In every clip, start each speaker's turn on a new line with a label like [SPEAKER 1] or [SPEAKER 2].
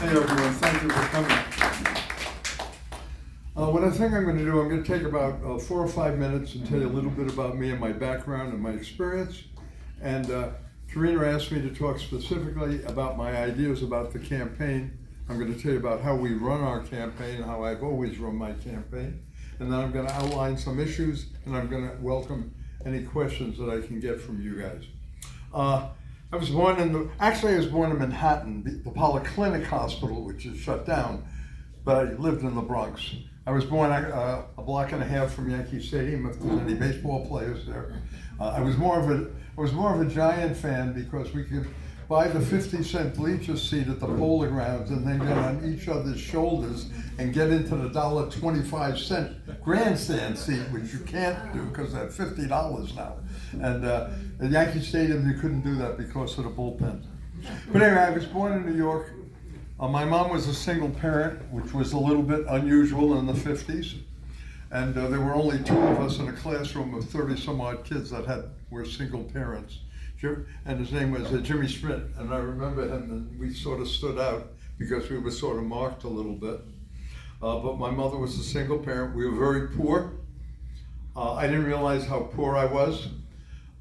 [SPEAKER 1] Hey everyone, thank you for coming. What I think I'm going to do, I'm going to take about 4 or 5 minutes and tell you a little bit about me and my background and my experience. And Karina asked me to talk specifically about my ideas about the campaign. I'm going to tell you about how we run our campaign, how I've always run my campaign. And then I'm going to outline some issues, and I'm going to welcome any questions that I can get from you guys. I was born in Manhattan, the Polyclinic Hospital, which is shut down, but I lived in the Bronx. I was born a block and a half from Yankee Stadium, if there's any baseball players there. I was more of a Giant fan because we could buy the 50-cent bleacher seat at the Bowling Grounds and then get on each other's shoulders and get into the $1.25 grandstand seat, which you can't do because they're $50 now. And at Yankee Stadium, you couldn't do that because of the bullpen. But anyway, I was born in New York. My mom was a single parent, which was a little bit unusual in the 50s. And there were only 2 of us in a classroom of 30 some odd kids that were single parents. And his name was Jimmy Schmidt, and I remember him, and we sort of stood out because we were sort of marked a little bit. But my mother was a single parent. We were very poor. I didn't realize how poor I was,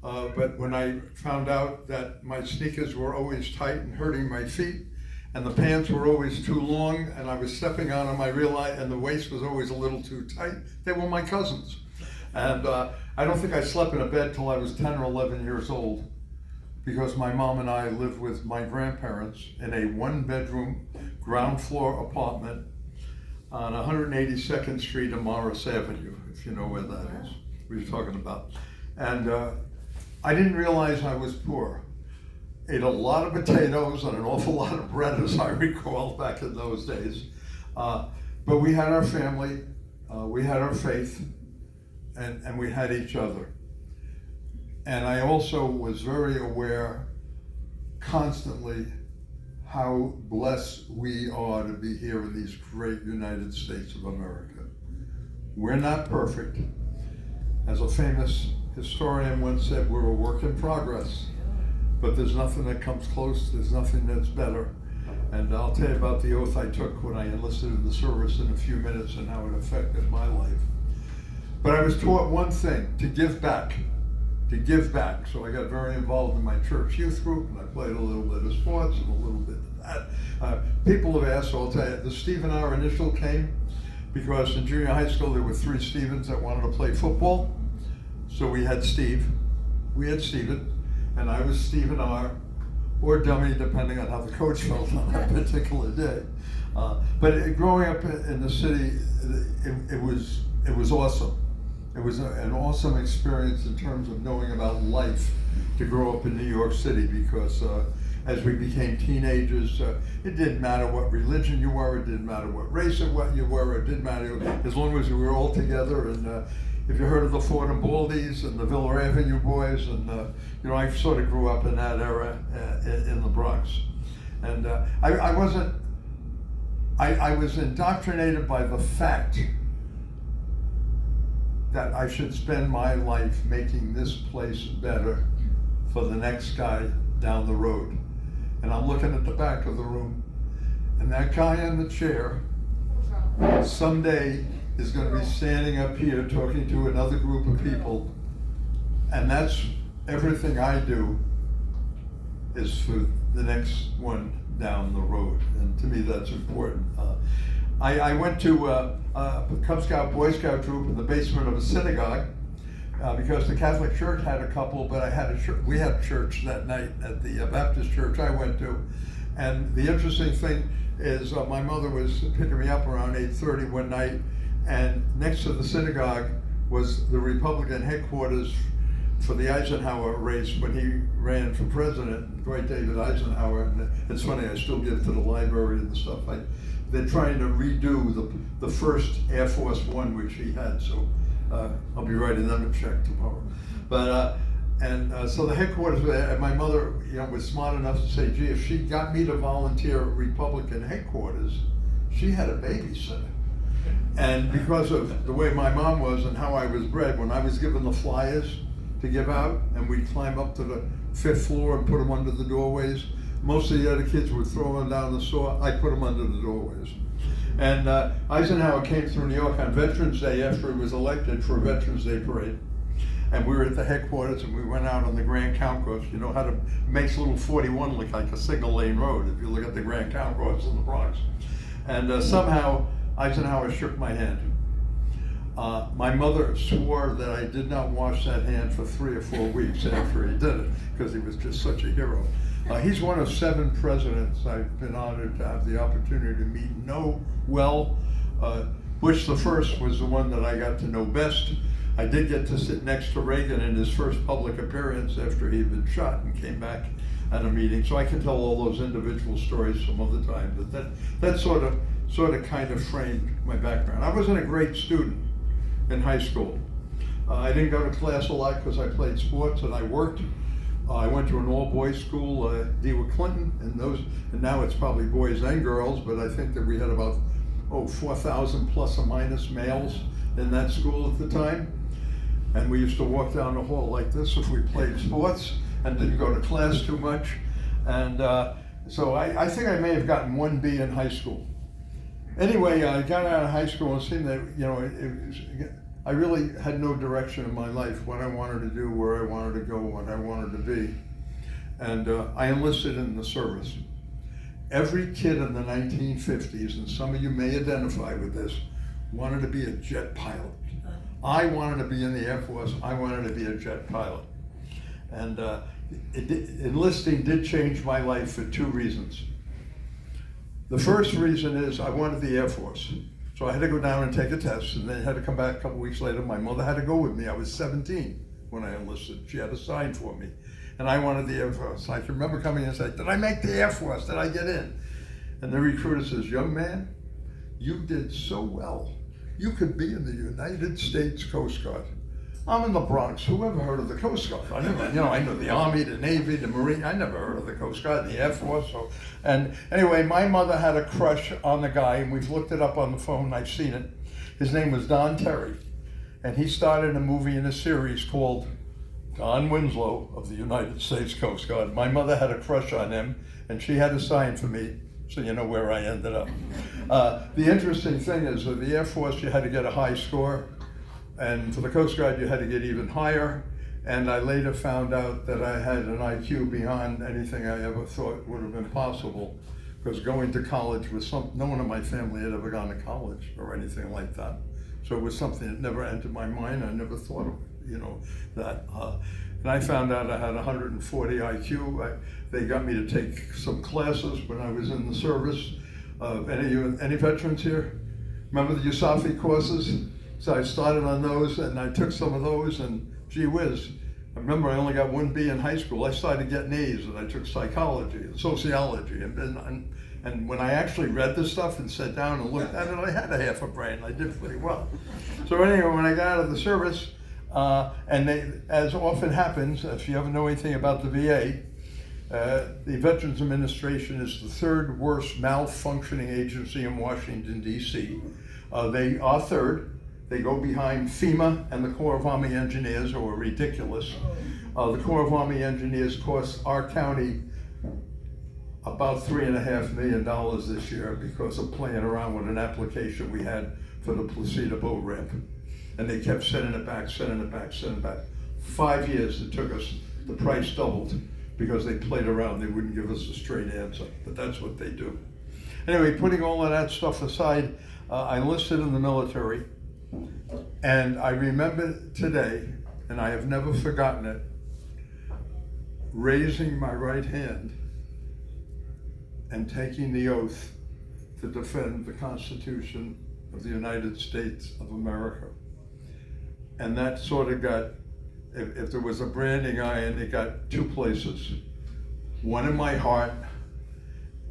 [SPEAKER 1] but when I found out that my sneakers were always tight and hurting my feet, and the pants were always too long, and I was stepping on them, I realized, and the waist was always a little too tight, they were my cousins. And I don't think I slept in a bed till I was 10 or 11 years old, because my mom and I lived with my grandparents in a 1-bedroom ground floor apartment on 182nd Street and Morris Avenue, if you know where that is, we're talking about. And I didn't realize I was poor. Ate a lot of potatoes and an awful lot of bread, as I recall, back in those days. But we had our family, we had our faith, and we had each other. And I also was very aware constantly how blessed we are to be here in these great United States of America. We're not perfect. As a famous historian once said, we're a work in progress, but there's nothing that comes close, there's nothing that's better. And I'll tell you about the oath I took when I enlisted in the service in a few minutes and how it affected my life. But I was taught one thing, to give back. So I got very involved in my church youth group, and I played a little bit of sports and a little bit of that. People have asked, so I'll tell you, the Stephen R. initial came because in junior high school there were 3 Stephens that wanted to play football. So we had Stephen, and I was Stephen R. or Dummy, depending on how the coach felt on that particular day. But growing up in the city, it was awesome. It was an awesome experience in terms of knowing about life to grow up in New York City, because as we became teenagers, it didn't matter what religion you were, it didn't matter what race you were, it didn't matter as long as we were all together. And if you heard of the Ford and Baldies and the Villa Avenue Boys, and I sort of grew up in that era in the Bronx. And I was indoctrinated by the fact that I should spend my life making this place better for the next guy down the road. And I'm looking at the back of the room, and that guy in the chair someday is going to be standing up here talking to another group of people, and that's everything I do is for the next one down the road. And to me, that's important. I went to a Cub Scout, Boy Scout troop in the basement of a synagogue because the Catholic Church had a couple, but we had church that night at the Baptist church I went to. And the interesting thing is my mother was picking me up around 8:30 one night, and next to the synagogue was the Republican headquarters for the Eisenhower race when he ran for president, Dwight David Eisenhower. And it's funny, I still give to the library and the stuff. They're trying to redo the first Air Force One, which he had, so I'll be writing them a check tomorrow. But so the headquarters, and my mother, was smart enough to say, gee, if she got me to volunteer at Republican headquarters, she had a babysitter. And because of the way my mom was and how I was bred, when I was given the flyers to give out, and we'd climb up to the 5th floor and put them under the doorways, Most of the other kids would throw them down the store. I put them under the doorways. And Eisenhower came through New York on Veterans Day after he was elected for a Veterans Day parade. And we were at the headquarters and we went out on the Grand Concourse. You know how to make little 41 look like a single lane road if you look at the Grand Concourse in the Bronx. And somehow Eisenhower shook my hand. My mother swore that I did not wash that hand for 3 or 4 weeks after he did it, because he was just such a hero. He's one of 7 presidents I've been honored to have the opportunity to meet and know well. Bush the first was the one that I got to know best. I did get to sit next to Reagan in his first public appearance after he'd been shot and came back at a meeting. So I can tell all those individual stories some other time, but that sort of kind of framed my background. I wasn't a great student in high school. I didn't go to class a lot because I played sports and I worked. I went to an all-boys school, DeWitt Clinton, and now it's probably boys and girls, but I think that we had about 4,000 plus or minus males in that school at the time. And we used to walk down the hall like this if we played sports and didn't go to class too much. And so I think I may have gotten 1 B in high school. Anyway, I got out of high school and seen that, I really had no direction in my life, what I wanted to do, where I wanted to go, what I wanted to be. And I enlisted in the service. Every kid in the 1950s, and some of you may identify with this, wanted to be a jet pilot. I wanted to be in the Air Force. I wanted to be a jet pilot. And enlisting did change my life for 2 reasons. The first reason is I wanted the Air Force. So I had to go down and take a test, and then had to come back a couple weeks later. My mother had to go with me. I was 17 when I enlisted. She had to sign for me. And I wanted the Air Force. I can remember coming in and saying, did I make the Air Force? Did I get in? And the recruiter says, young man, you did so well. You could be in the United States Coast Guard. I'm in the Bronx. Who ever heard of the Coast Guard? I know the Army, the Navy, the Marine. I never heard of the Coast Guard, the Air Force. And anyway, my mother had a crush on the guy, and we've looked it up on the phone. I've seen it. His name was Don Terry, and he started a movie in a series called Don Winslow of the United States Coast Guard. My mother had a crush on him, and she had to sign for me, so you know where I ended up. The interesting thing is with the Air Force, you had to get a high score. And for the Coast Guard, you had to get even higher. And I later found out that I had an IQ beyond anything I ever thought would have been possible. Because going to college was no one in my family had ever gone to college or anything like that. So it was something that never entered my mind. I never thought of, that. And I found out I had 140 IQ. They got me to take some classes when I was in the service. Any veterans here? Remember the USAFI courses? So I started on those, and I took some of those, and gee whiz, I remember I only got 1 B in high school. I started getting A's, and I took psychology and sociology, and when I actually read this stuff and sat down and looked at it, I had a half a brain. I did pretty well. So anyway, when I got out of the service, and as often happens, if you ever know anything about the VA, the Veterans Administration is the 3rd worst malfunctioning agency in Washington, D.C. They are 3rd. They go behind FEMA and the Corps of Army Engineers, who are ridiculous. The Corps of Army Engineers cost our county about $3.5 million this year because of playing around with an application we had for the Placida boat ramp. And they kept sending it back. 5 years it took us, the price doubled because they played around. They wouldn't give us a straight answer, but that's what they do. Anyway, putting all of that stuff aside, I enlisted in the military. And I remember today, and I have never forgotten it, raising my right hand and taking the oath to defend the Constitution of the United States of America. And that sort of got, if there was a branding iron, it got 2 places. One in my heart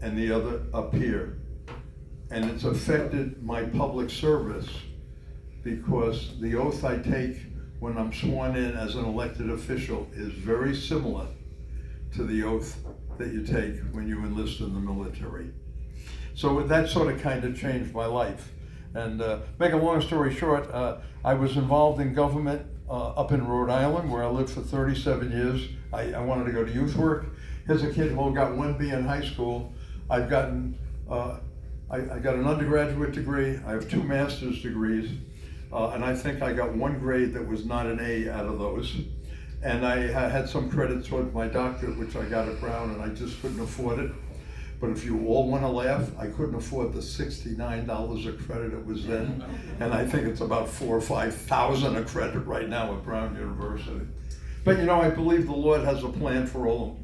[SPEAKER 1] and the other up here. And it's affected my public service because the oath I take when I'm sworn in as an elected official is very similar to the oath that you take when you enlist in the military. So that sort of kind of changed my life. And make a long story short, I was involved in government up in Rhode Island, where I lived for 37 years. I wanted to go to youth work, Here's a kid who got 1B in high school. I've gotten, I got an undergraduate degree, I have 2 master's degrees, and I think I got 1 grade that was not an A out of those. And I had some credit towards my doctorate, which I got at Brown, and I just couldn't afford it. But if you all want to laugh, I couldn't afford the $69 a credit it was then. And I think it's about $4,000 or $5,000 a credit right now at Brown University. But you know, I believe the Lord has a plan for all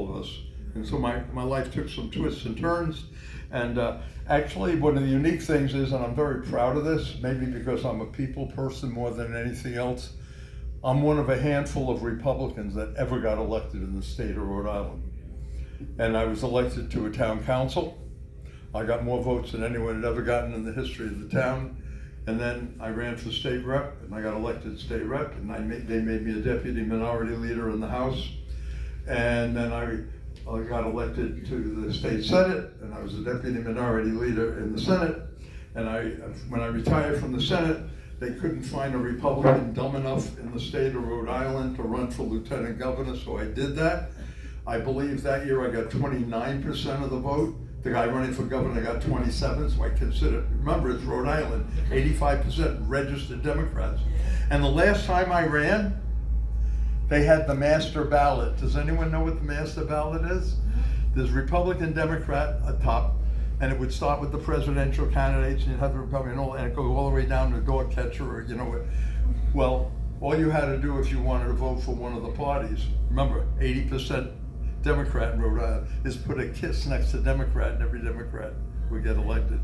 [SPEAKER 1] of us. And so my life took some twists and turns. And actually, one of the unique things is, and I'm very proud of this, maybe because I'm a people person more than anything else, I'm one of a handful of Republicans that ever got elected in the state of Rhode Island. And I was elected to a town council. I got more votes than anyone had ever gotten in the history of the town. And then I ran for state rep, and I got elected state rep, and they made me a deputy minority leader in the House. And then I got elected to the state Senate, and I was a deputy minority leader in the Senate. And when I retired from the Senate, they couldn't find a Republican dumb enough in the state of Rhode Island to run for lieutenant governor, so I did that. I believe that year I got 29% of the vote. The guy running for governor got 27, so I consider, remember it's Rhode Island, 85% registered Democrats. And the last time I ran, they had the master ballot. Does anyone know what the master ballot is? There's Republican, Democrat atop, and it would start with the presidential candidates, and you'd have the Republican, and it goes all the way down to dog catcher, or you know what. Well, all you had to do if you wanted to vote for one of the parties, remember, 80% Democrat in Rhode Island, is put a kiss next to Democrat, and every Democrat would get elected.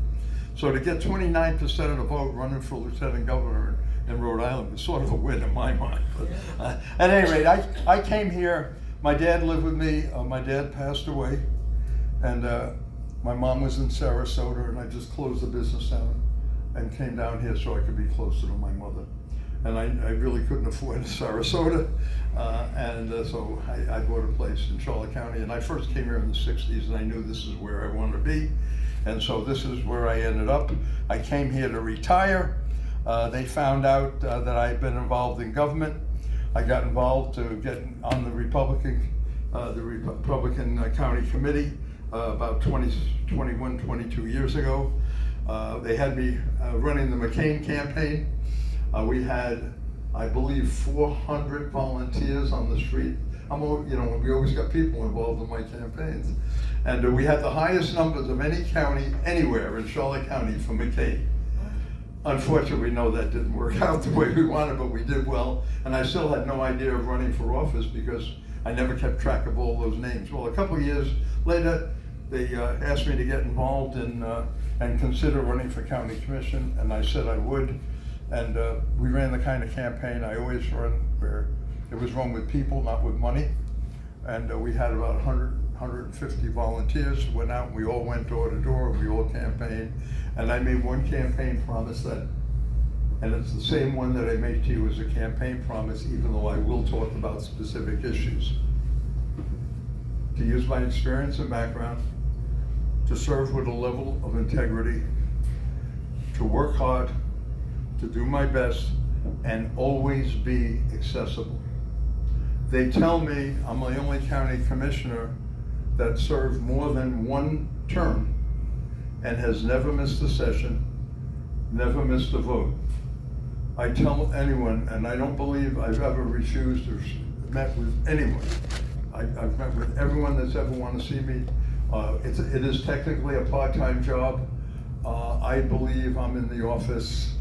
[SPEAKER 1] So to get 29% of the vote running for lieutenant governor in Rhode Island was sort of a win in my mind. But, at any rate, I came here, my dad lived with me, my dad passed away, and my mom was in Sarasota, and I just closed the business down and came down here so I could be closer to my mother. And I really couldn't afford Sarasota, so I bought a place in Charlotte County. And I first came here in the 60s, and I knew this is where I wanted to be. And so this is where I ended up. I came here to retire. They found out that I had been involved in government. I got involved to get on the Republican County Committee about 22 years ago. They had me running the McCain campaign. We had, I believe, 400 volunteers on the street. We always got people involved in my campaigns. And we had the highest numbers of any county anywhere in Charlotte County for McCain. Unfortunately, we know that didn't work out the way we wanted, but we did well. And I still had no idea of running for office because I never kept track of all those names. Well, a couple of years later, they asked me to get involved in and consider running for county commission, and I said I would. And we ran the kind of campaign I always run, where it was run with people, not with money. And we had about 150 volunteers who went out, and we all went door to door, and we all campaigned. And I made one campaign promise then, and it's the same one that I made to you as a campaign promise, even though I will talk about specific issues. To use my experience and background, to serve with a level of integrity, to work hard, to do my best, and always be accessible. They tell me I'm the only county commissioner that served more than one term and has never missed a session, never missed a vote. I tell anyone, and I don't believe I've ever refused or met with anyone. I've met with everyone that's ever wanted to see me. It is technically a part-time job. I believe I'm in the office.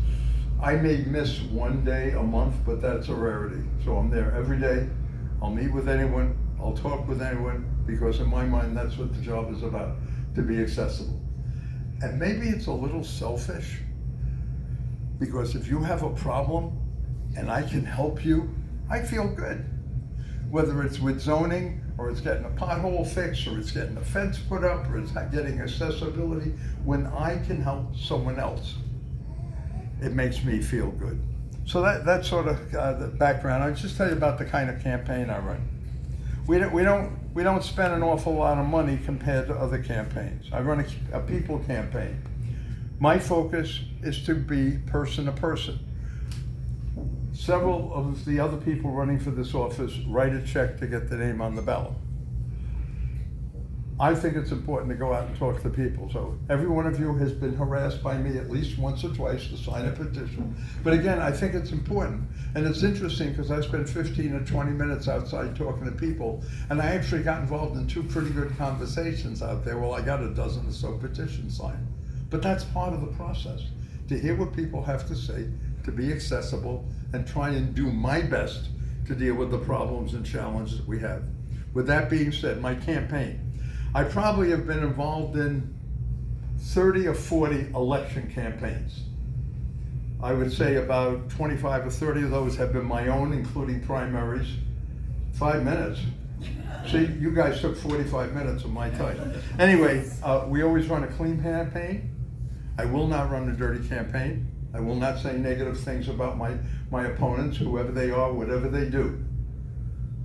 [SPEAKER 1] I may miss one day a month, but that's a rarity. So I'm there every day. I'll meet with anyone. I'll talk with anyone, because in my mind, that's what the job is about, to be accessible. And maybe it's a little selfish, because if you have a problem and I can help you, I feel good. Whether it's with zoning, or it's getting a pothole fixed, or it's getting a fence put up, or it's getting accessibility, when I can help someone else, it makes me feel good. So that's sort of the background. I'll just tell you about the kind of campaign I run. We don't spend an awful lot of money compared to other campaigns. I run a people campaign. My focus is to be person to person. Several of the other people running for this office write a check to get the name on the ballot. I think it's important to go out and talk to people. So every one of you has been harassed by me at least once or twice to sign a petition. But again, I think it's important. And it's interesting because I spent 15 or 20 minutes outside talking to people, and I actually got involved in 2 pretty good conversations out there. Well, I got a dozen or so petitions signed. But that's part of the process, to hear what people have to say, to be accessible, and try and do my best to deal with the problems and challenges that we have. With that being said, my campaign. I probably have been involved in 30 or 40 election campaigns. I would say about 25 or 30 of those have been my own, including primaries. 5 minutes. See, you guys took 45 minutes of my time. Anyway, we always run a clean campaign. I will not run a dirty campaign. I will not say negative things about my opponents, whoever they are, whatever they do,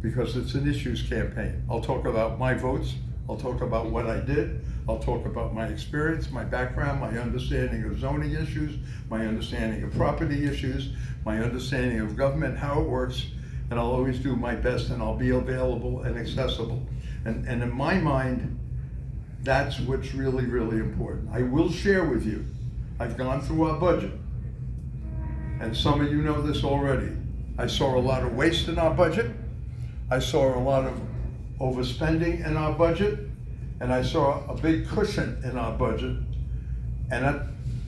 [SPEAKER 1] because it's an issues campaign. I'll talk about my votes. I'll talk about what I did. I'll talk about my experience, my background, my understanding of zoning issues, my understanding of property issues, my understanding of government, how it works, and I'll always do my best, and I'll be available and accessible. And in my mind, that's what's really, really important. I will share with you, I've gone through our budget, and some of you know this already. I saw a lot of waste in our budget. I saw a lot of overspending in our budget, and I saw a big cushion in our budget. And at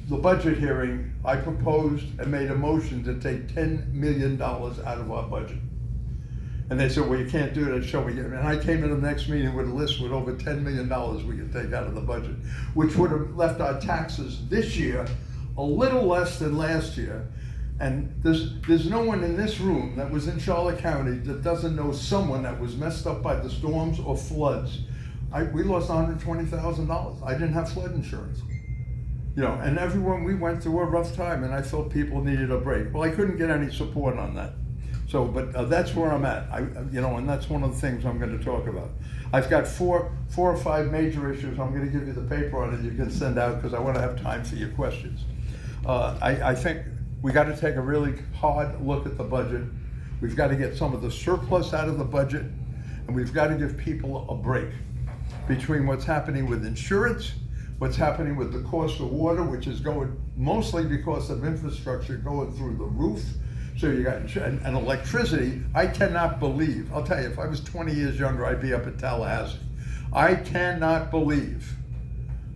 [SPEAKER 1] the budget hearing, I proposed and made a motion to take $10 million out of our budget. And they said, well, you can't do that, show me. And I came in the next meeting with a list with over $10 million we could take out of the budget, which would have left our taxes this year a little less than last year. And there's no one in this room that was in Charlotte County that doesn't know someone that was messed up by the storms or floods. We lost $120,000. I didn't have flood insurance. You know, and everyone, we went through a rough time, and I felt people needed a break. Well, I couldn't get any support on that. So, but that's where I'm at. And that's one of the things I'm going to talk about. I've got four or five major issues. I'm going to give you the paper on it you can send out because I want to have time for your questions. I think we got to take a really hard look at the budget. We've got to get some of the surplus out of the budget, and we've got to give people a break between what's happening with insurance, what's happening with the cost of water, which is going mostly because of infrastructure going through the roof. So you got and electricity. I cannot believe, I'll tell you, if I was 20 years younger, I'd be up at Tallahassee. I cannot believe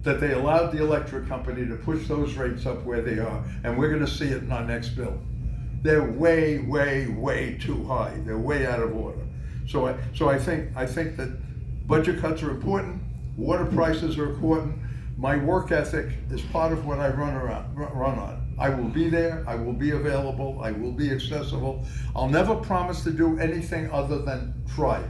[SPEAKER 1] that they allowed the electric company to push those rates up where they are, and we're going to see it in our next bill. They're way, way, way too high. They're way out of order. So I think that budget cuts are important. Water prices are important. My work ethic is part of what I run on. I will be there. I will be available. I will be accessible. I'll never promise to do anything other than try.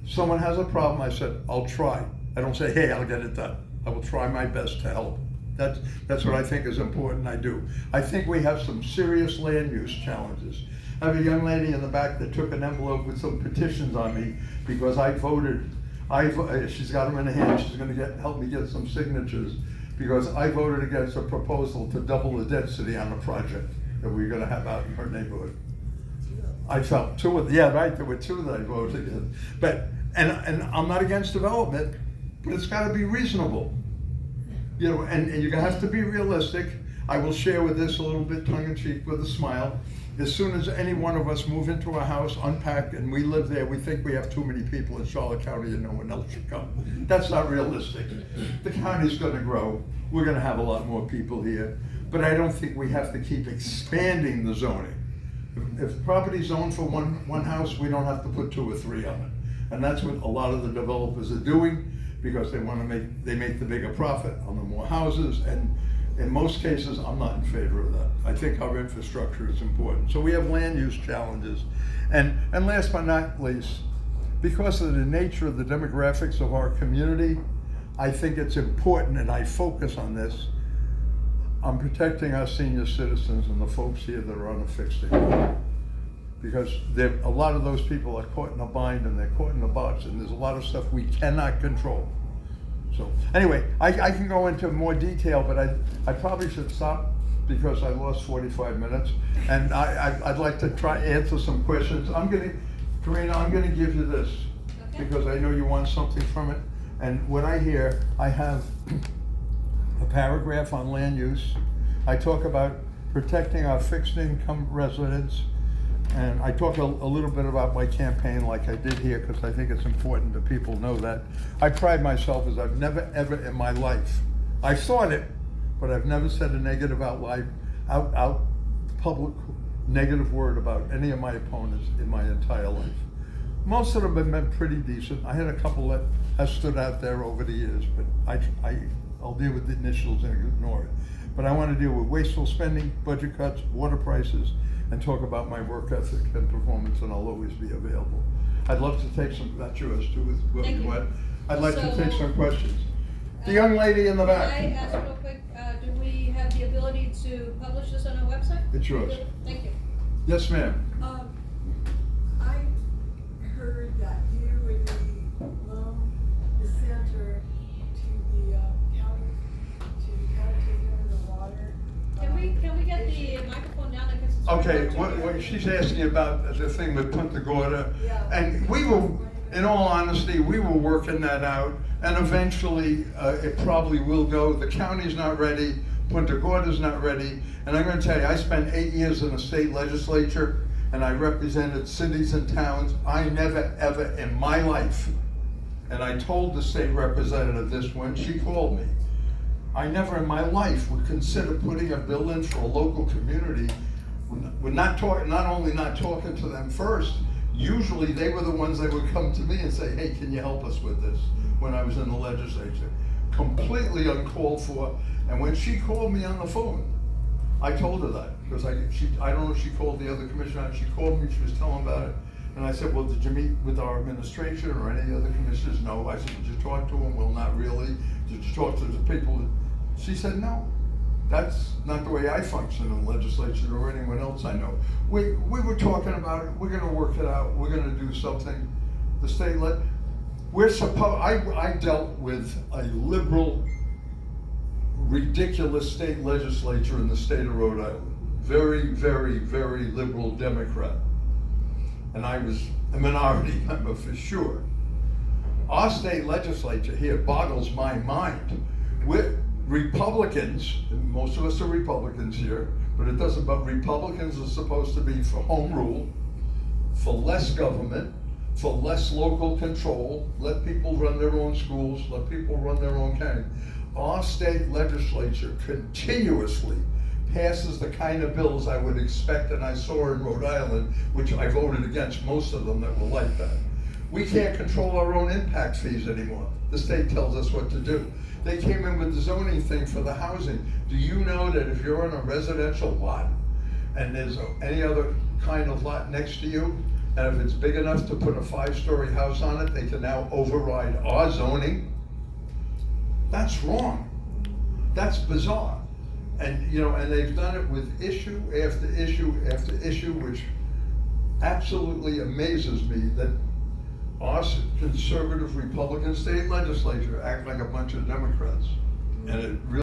[SPEAKER 1] Someone has a problem, I said, I'll try. I don't say, hey, I'll get it done. I will try my best to help. That's what I think is important. I do. I think we have some serious land use challenges. I have a young lady in the back that took an envelope with some petitions on me because I voted. She's got them in her hand. She's going to help me get some signatures because I voted against a proposal to double the density on a project that we're going to have out in her neighborhood. I felt there were two that I voted against. But and I'm not against development, but it's got to be reasonable. You know, and you have to be realistic. I will share with this a little bit tongue-in-cheek with a smile. As soon as any one of us move into a house, unpack, and we live there, we think we have too many people in Charlotte County and no one else should come. That's not realistic. The county's going to grow. We're going to have a lot more people here. But I don't think we have to keep expanding the zoning. If property's zoned for one house, we don't have to put 2 or 3 on it. And that's what a lot of the developers are doing because they make the bigger profit on the more houses. And in most cases, I'm not in favor of that. I think our infrastructure is important. So we have land use challenges. And last but not least, because of the nature of the demographics of our community, I think it's important, and I focus on this, I'm protecting our senior citizens and the folks here that are on a fixed income. Because a lot of those people are caught in a bind and they're caught in a box, and there's a lot of stuff we cannot control. So anyway, I can go into more detail, but I probably should stop because I lost 45 minutes. And I'd like to try answer some questions. Karina, I'm gonna give you this because I know you want something from it. And what I hear, I have a paragraph on land use. I talk about protecting our fixed income residents. And I talk a little bit about my campaign like I did here, because I think it's important that people know that. I pride myself as I've never ever in my life, I thought it, but I've never said a negative out public negative word about any of my opponents in my entire life. Most of them have been pretty decent. I had a couple that have stood out there over the years, but I'll deal with the initials and ignore it. But I want to deal with wasteful spending, budget cuts, water prices, and talk about my work ethic and performance, and I'll always be available. I'd love to take some, that's yours too, with what you want. I'd like to take some questions. The young lady in the back.
[SPEAKER 2] Can I ask real quick, do we have the ability to publish this on our website?
[SPEAKER 1] It's yours.
[SPEAKER 2] Thank you.
[SPEAKER 1] Yes, ma'am.
[SPEAKER 3] I heard that you would loan the center to the county to take care of the water.
[SPEAKER 2] Can we get the microphone down? Because it's
[SPEAKER 1] Okay, what she's asking about the thing with Punta Gorda,
[SPEAKER 3] Yeah.
[SPEAKER 1] and we were, in all honesty, we were working that out, and eventually it probably will go. The county's not ready, Punta Gorda's not ready, and I'm going to tell you, I spent 8 years in the state legislature, and I represented cities and towns. I never ever in my life, and I told the state representative this when she called me, I never in my life would consider putting a bill in for a local community. We're not only not talking to them first, usually they were the ones that would come to me and say, hey, can you help us with this, when I was in the legislature. Completely uncalled for. And when she called me on the phone, I told her that, because I don't know if she called the other commissioner. She called me, she was telling about it. And I said, well, did you meet with our administration or any other commissioners? No. I said, did you talk to them? Well, not really. Did you talk to the people? She said, no. That's not the way I function in the legislature or anyone else I know. We were talking about it. We're gonna work it out. We're gonna do something. The state I dealt with a liberal, ridiculous state legislature in the state of Rhode Island. Very, very, very liberal Democrat. And I was a minority member for sure. Our state legislature here boggles my mind. We're Republicans, and most of us are Republicans here, but it doesn't, but Republicans are supposed to be for home rule, for less government, for less local control, let people run their own schools, let people run their own county. Our state legislature continuously passes the kind of bills I would expect, and I saw in Rhode Island, which I voted against most of them that were like that. We can't control our own impact fees anymore. The state tells us what to do. They came in with the zoning thing for the housing. Do you know that if you're on a residential lot and there's any other kind of lot next to you, and if it's big enough to put a 5-story house on it, they can now override our zoning? That's wrong. That's bizarre. And and they've done it with issue after issue after issue, which absolutely amazes me that our conservative Republican state legislature act like a bunch of Democrats. And it really